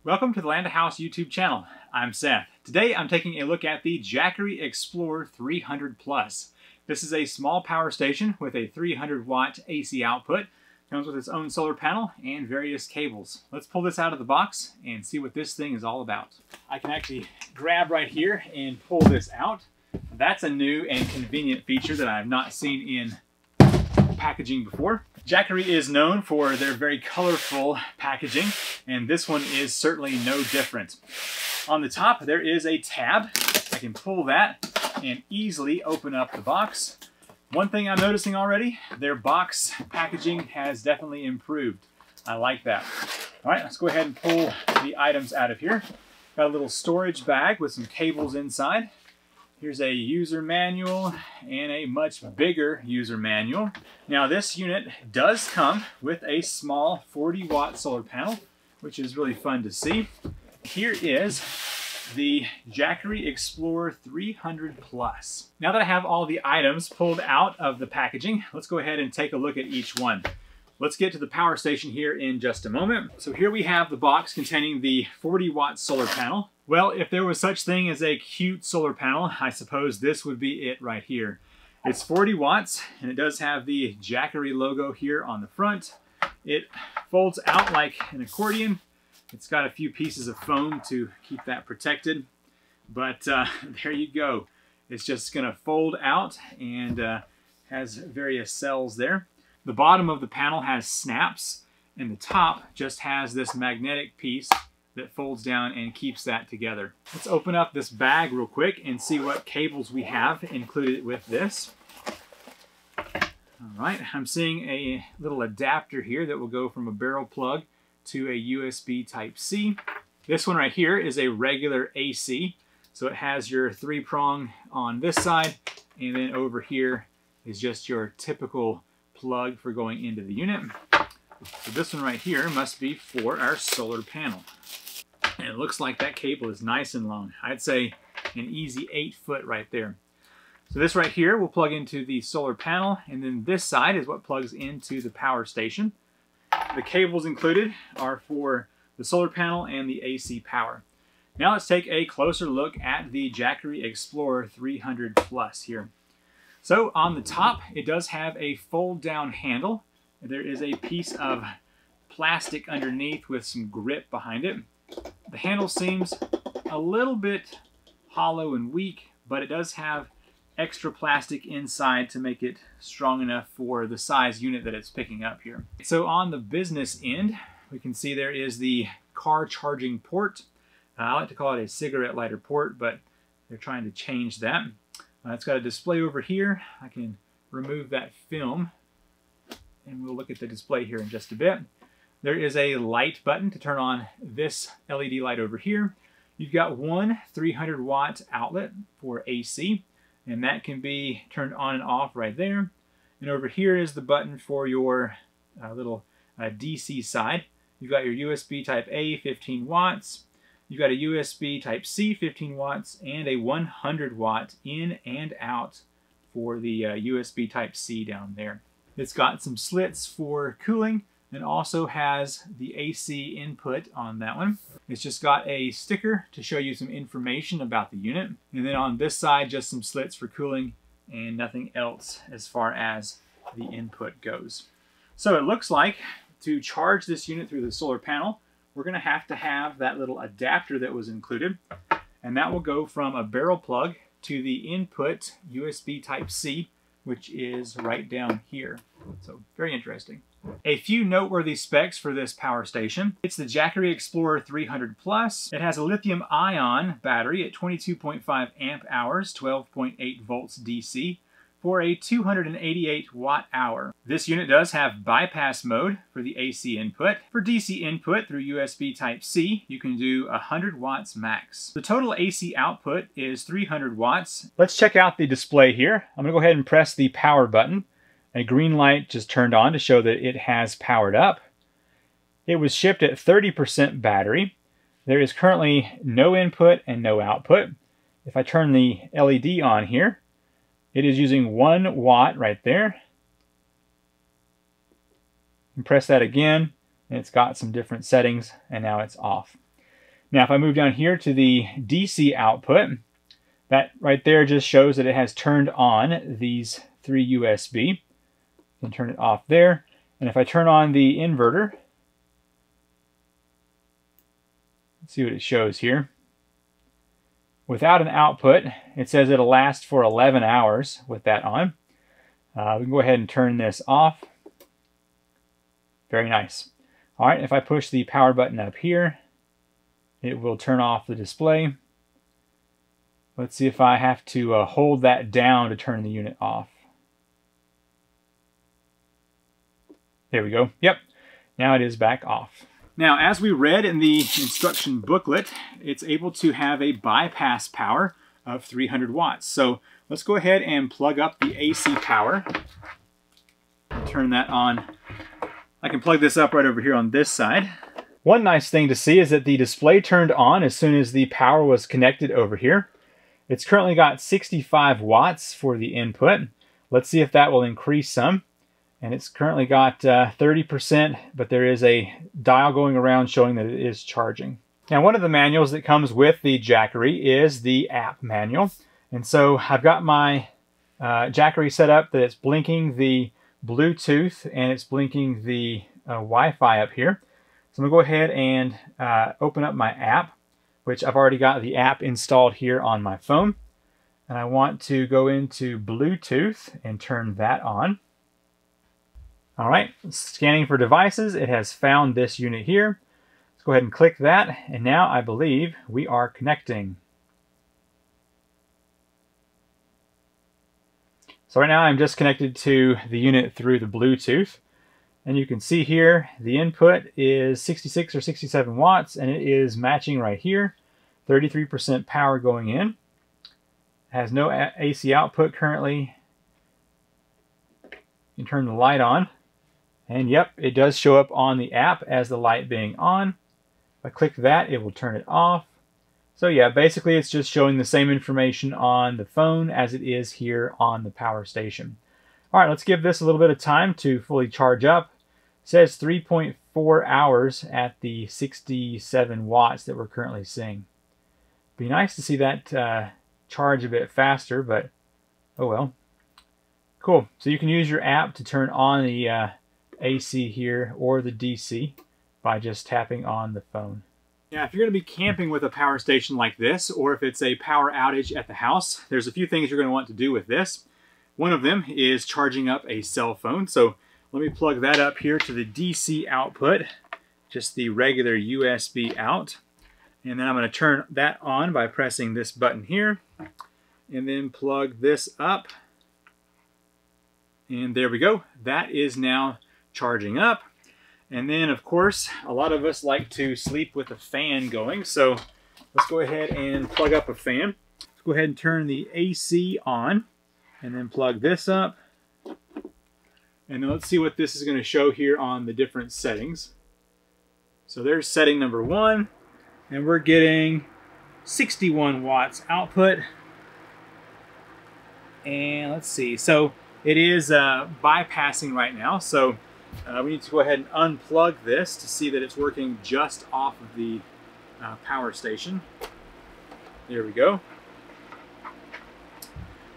Welcome to the Land House YouTube channel. I'm Seth. Today I'm taking a look at the Jackery Explorer 300 Plus. This is a small power station with a 300 watt AC output. Comes with its own solar panel and various cables. Let's pull this out of the box and see what this thing is all about. I can actually grab right here and pull this out. That's a new and convenient feature that I've not seen in packaging before. Jackery is known for their very colorful packaging, and this one is certainly no different. On the top there is a tab. I can pull that and easily open up the box. One thing I'm noticing already, their box packaging has definitely improved. I like that. All right, let's go ahead and pull the items out of here. Got a little storage bag with some cables inside. Here's a user manual and a much bigger user manual. Now this unit does come with a small 40 watt solar panel, which is really fun to see. Here is the Jackery Explorer 300 Plus. Now that I have all the items pulled out of the packaging, let's go ahead and take a look at each one. Let's get to the power station here in just a moment. So here we have the box containing the 40 watt solar panel. Well, if there was such thing as a cute solar panel, I suppose this would be it right here. It's 40 watts and it does have the Jackery logo here on the front. It folds out like an accordion. It's got a few pieces of foam to keep that protected, but there you go. It's just gonna fold out and has various cells there. The bottom of the panel has snaps and the top just has this magnetic piece that folds down and keeps that together. Let's open up this bag real quick and see what cables we have included with this. All right, I'm seeing a little adapter here that will go from a barrel plug to a USB Type-C. This one right here is a regular AC, so it has your 3-prong on this side, and then over here is just your typical plug for going into the unit. So this one right here must be for our solar panel. And it looks like that cable is nice and long. I'd say an easy 8 foot right there. So this right here will plug into the solar panel, and then this side is what plugs into the power station. The cables included are for the solar panel and the AC power. Now let's take a closer look at the Jackery Explorer 300 Plus here. So on the top, it does have a fold down handle. There is a piece of plastic underneath with some grip behind it. The handle seems a little bit hollow and weak, but it does have extra plastic inside to make it strong enough for the size unit that it's picking up here. So on the business end, we can see there is the car charging port. I like to call it a cigarette lighter port, but they're trying to change that. It's got a display over here. I can remove that film and we'll look at the display here in just a bit. There is a light button to turn on this LED light over here. You've got one 300 watt outlet for AC, and that can be turned on and off right there. And over here is the button for your little DC side. You've got your USB Type A 15 watts. You've got a USB Type C 15 watts and a 100 watt in and out for the USB Type C down there. It's got some slits for cooling and also has the AC input on that one. It's just got a sticker to show you some information about the unit. And then on this side, just some slits for cooling and nothing else as far as the input goes. So it looks like to charge this unit through the solar panel, we're gonna have to have that little adapter that was included. And that will go from a barrel plug to the input USB Type-C, which is right down here. So very interesting. A few noteworthy specs for this power station. It's the Jackery Explorer 300 Plus. It has a lithium-ion battery at 22.5 amp hours, 12.8 volts DC, for a 288 watt hour. This unit does have bypass mode for the AC input. For DC input through USB Type-C, you can do 100 watts max. The total AC output is 300 watts. Let's check out the display here. I'm gonna go ahead and press the power button. A green light just turned on to show that it has powered up. It was shipped at 30% battery. There is currently no input and no output. If I turn the LED on here, it is using 1 watt right there. And press that again, and it's got some different settings, and now it's off. Now if I move down here to the DC output, that right there just shows that it has turned on these 3 USB. And turn it off there. And if I turn on the inverter, let's see what it shows here. Without an output, it says it'll last for 11 hours with that on. We can go ahead and turn this off. Very nice. All right, if I push the power button up here, it will turn off the display. Let's see if I have to hold that down to turn the unit off. There we go. Yep, now it is back off. Now, as we read in the instruction booklet, it's able to have a bypass power of 300 watts. So let's go ahead and plug up the AC power. Turn that on. I can plug this up right over here on this side. One nice thing to see is that the display turned on as soon as the power was connected over here. It's currently got 65 watts for the input. Let's see if that will increase some. And it's currently got 30%, but there is a dial going around showing that it is charging. Now, one of the manuals that comes with the Jackery is the app manual. And so I've got my Jackery set up that it's blinking the Bluetooth and it's blinking the Wi-Fi up here. So I'm going to go ahead and open up my app, which I've already got the app installed here on my phone. And I want to go into Bluetooth and turn that on. All right, scanning for devices, it has found this unit here. Let's go ahead and click that, and now I believe we are connecting. So right now I'm just connected to the unit through the Bluetooth, and you can see here the input is 66 or 67 watts, and it is matching right here, 33% power going in. It has no AC output currently. You can turn the light on. And yep, it does show up on the app as the light being on. If I click that, it will turn it off. So yeah, basically it's just showing the same information on the phone as it is here on the power station. All right, let's give this a little bit of time to fully charge up. It says 3.4 hours at the 67 watts that we're currently seeing. Be nice to see that charge a bit faster, but oh well. Cool, so you can use your app to turn on the AC here or the DC by just tapping on the phone. Yeah, if you're going to be camping with a power station like this, or if it's a power outage at the house, there's a few things you're going to want to do with this. One of them is charging up a cell phone. So let me plug that up here to the DC output, just the regular USB out. And then I'm going to turn that on by pressing this button here, and then plug this up. And there we go. That is now charging up. And then of course a lot of us like to sleep with a fan going, so let's go ahead and plug up a fan. Let's go ahead and turn the AC on and then plug this up, and then let's see what this is going to show here on the different settings. So there's setting number 1, and we're getting 61 watts output. And let's see, so it is bypassing right now, so we need to go ahead and unplug this to see that it's working just off of the power station. There we go.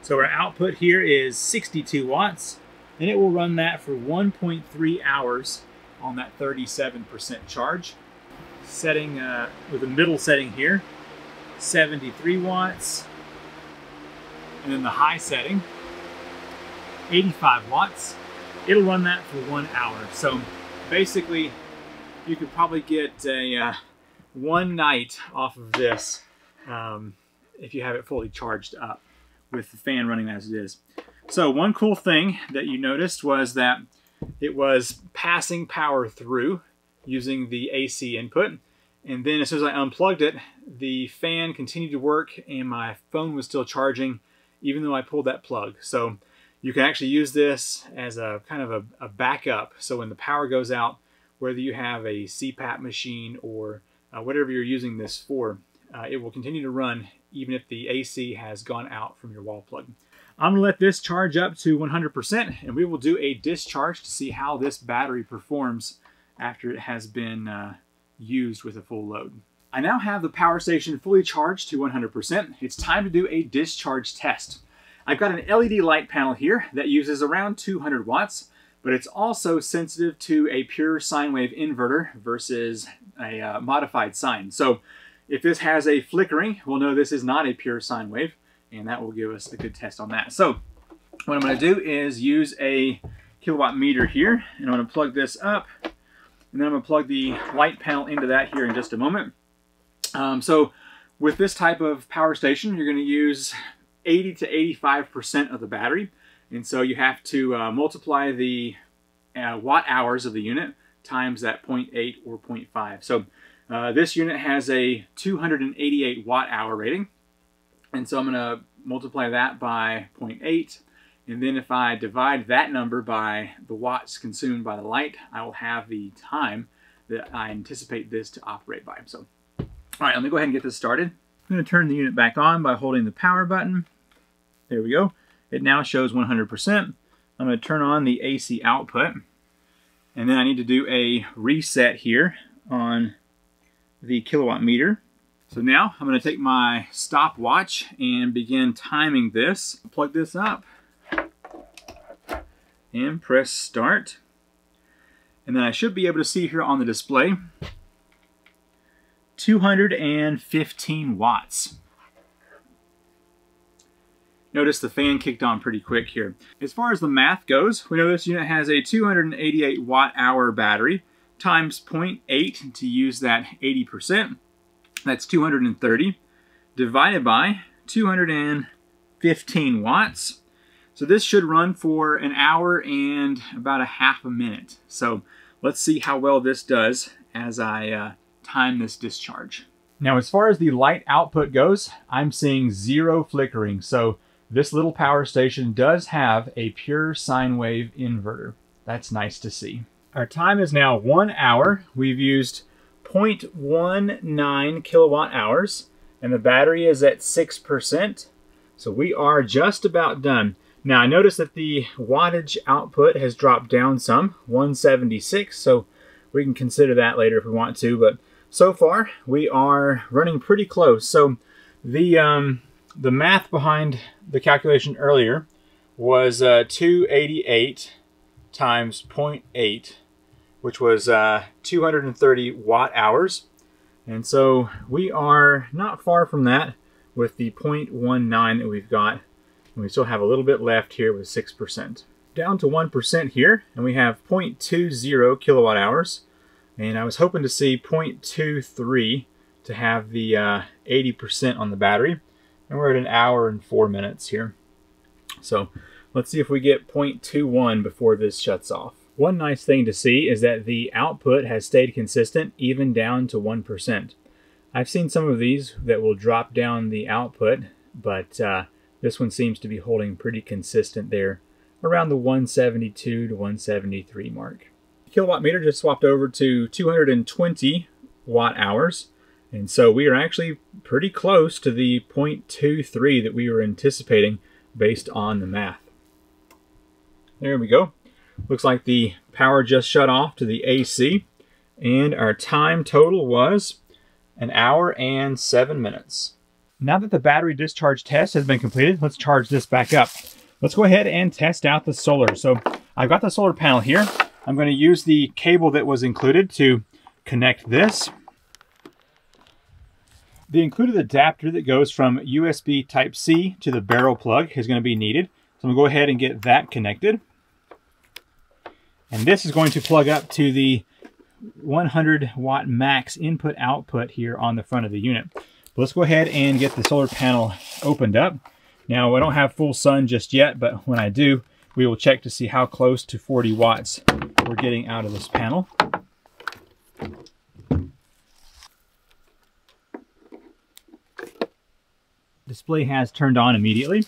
So our output here is 62 watts, and it will run that for 1.3 hours on that 37% charge. Setting with the middle setting here, 73 watts, and then the high setting, 85 watts. It'll run that for 1 hour. So basically you could probably get a one night off of this if you have it fully charged up with the fan running as it is. So one cool thing that you noticed was that it was passing power through using the AC input, and then as soon as I unplugged it, the fan continued to work and my phone was still charging even though I pulled that plug. So you can actually use this as a kind of a backup. So when the power goes out, whether you have a CPAP machine or whatever you're using this for, it will continue to run even if the AC has gone out from your wall plug. I'm going to let this charge up to 100%, and we will do a discharge to see how this battery performs after it has been used with a full load. I now have the power station fully charged to 100%. It's time to do a discharge test. I've got an LED light panel here that uses around 200 watts, but it's also sensitive to a pure sine wave inverter versus a modified sine. So if this has a flickering, we'll know this is not a pure sine wave, and that will give us a good test on that. So what I'm going to do is use a kilowatt meter here, and I'm going to plug this up, and then I'm going to plug the light panel into that here in just a moment. So with this type of power station, you're going to use 80 to 85% of the battery, and so you have to multiply the watt hours of the unit times that 0.8 or 0.5. So this unit has a 288 watt hour rating, and so I'm going to multiply that by 0.8, and then if I divide that number by the watts consumed by the light, I will have the time that I anticipate this to operate by. So, all right, let me go ahead and get this started. I'm going to turn the unit back on by holding the power button. There we go. It now shows 100%. I'm going to turn on the AC output, and then I need to do a reset here on the kilowatt meter. So now I'm going to take my stopwatch and begin timing this. Plug this up and press start. And then I should be able to see here on the display 215 watts. Notice the fan kicked on pretty quick here. As far as the math goes, we know this unit has a 288 watt hour battery times 0.8 to use that 80%. That's 230 divided by 215 watts. So this should run for an hour and about a half a minute. So let's see how well this does as I time this discharge. Now, as far as the light output goes, I'm seeing zero flickering. So this little power station does have a pure sine wave inverter. That's nice to see. Our time is now 1 hour. We've used 0.19 kilowatt hours, and the battery is at 6%. So we are just about done. Now I notice that the wattage output has dropped down some, 176, so we can consider that later if we want to, but so far we are running pretty close. So the math behind the calculation earlier was 288 times 0.8, which was 230 watt hours. And so we are not far from that with the 0.19 that we've got. And we still have a little bit left here with 6%. Down to 1% here, and we have 0.20 kilowatt hours. And I was hoping to see 0.23 to have the 80% on the battery. And we're at an hour and 4 minutes here. So let's see if we get 0.21 before this shuts off. One nice thing to see is that the output has stayed consistent even down to 1%. I've seen some of these that will drop down the output, but this one seems to be holding pretty consistent there around the 172 to 173 mark. The kilowatt meter just swapped over to 220 watt hours. And so we are actually pretty close to the 0.23 that we were anticipating based on the math. There we go. Looks like the power just shut off to the AC, and our time total was an hour and 7 minutes. Now that the battery discharge test has been completed, let's charge this back up. Let's go ahead and test out the solar. So I've got the solar panel here. I'm going to use the cable that was included to connect this. The included adapter that goes from USB Type-C to the barrel plug is going to be needed. So I'm going to go ahead and get that connected. And this is going to plug up to the 100 watt max input output here on the front of the unit. But let's go ahead and get the solar panel opened up. Now, I don't have full sun just yet, but when I do, we will check to see how close to 40 watts we're getting out of this panel. Display has turned on immediately.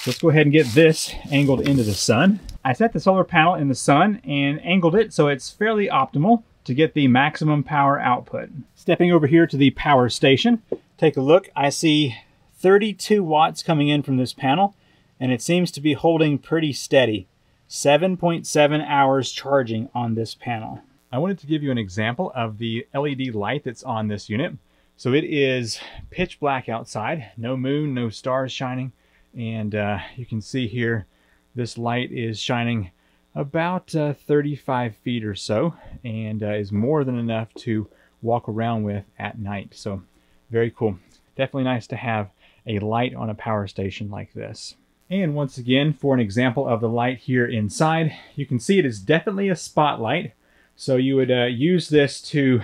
Let's go ahead and get this angled into the sun. I set the solar panel in the sun and angled it so it's fairly optimal to get the maximum power output. Stepping over here to the power station, take a look. I see 32 watts coming in from this panel, and it seems to be holding pretty steady. 7.7 hours charging on this panel. I wanted to give you an example of the LED light that's on this unit. So it is pitch black outside, no moon, no stars shining, and you can see here this light is shining about 35 feet or so, and is more than enough to walk around with at night. So very cool. Definitely nice to have a light on a power station like this. And once again, for an example of the light here inside, you can see it is definitely a spotlight. So you would use this to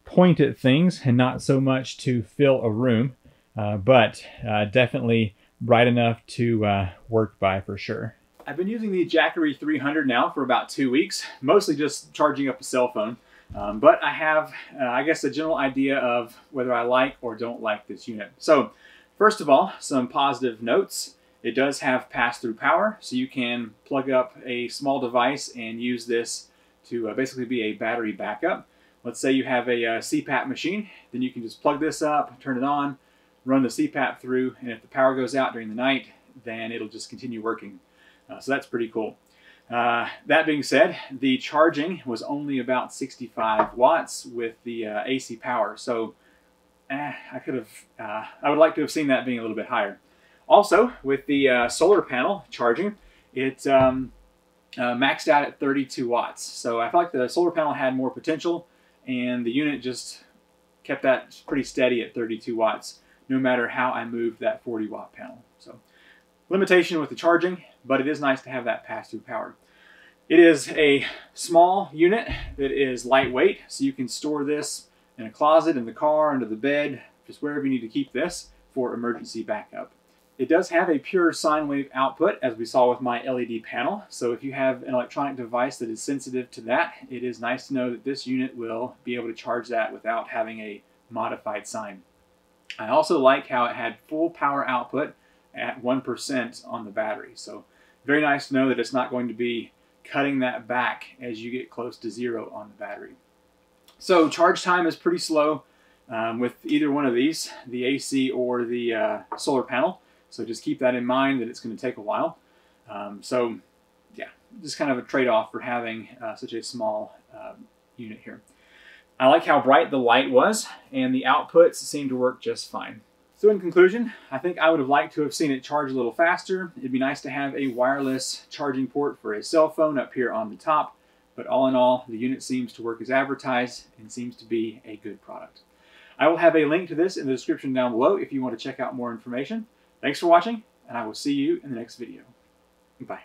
point at things and not so much to fill a room, but definitely bright enough to work by for sure. I've been using the Jackery 300 now for about 2 weeks, mostly just charging up a cell phone. But I have, I guess, a general idea of whether I like or don't like this unit. So first of all, some positive notes. It does have pass-through power, so you can plug up a small device and use this to basically be a battery backup. Let's say you have a CPAP machine, then you can just plug this up, turn it on, run the CPAP through, and if the power goes out during the night, then it'll just continue working. So that's pretty cool. That being said, the charging was only about 65 watts with the AC power, so I would like to have seen that being a little bit higher. Also, with the solar panel charging, it maxed out at 32 watts. So I felt like the solar panel had more potential, and the unit just kept that pretty steady at 32 watts, no matter how I moved that 40 watt panel. So limitation with the charging, but it is nice to have that pass-through power. It is a small unit that is lightweight, so you can store this in a closet, in the car, under the bed, just wherever you need to keep this for emergency backup. It does have a pure sine wave output, as we saw with my LED panel. So if you have an electronic device that is sensitive to that, it is nice to know that this unit will be able to charge that without having a modified sine. I also like how it had full power output at 1% on the battery. So very nice to know that it's not going to be cutting that back as you get close to 0 on the battery. So charge time is pretty slow with either one of these, the AC or the solar panel. So just keep that in mind, that it's going to take a while. So yeah, just kind of a trade-off for having such a small unit here. I like how bright the light was, and the outputs seem to work just fine. So in conclusion, I think I would have liked to have seen it charge a little faster. It'd be nice to have a wireless charging port for a cell phone up here on the top, but all in all, the unit seems to work as advertised and seems to be a good product. I will have a link to this in the description down below if you want to check out more information. Thanks for watching, and I will see you in the next video. Bye.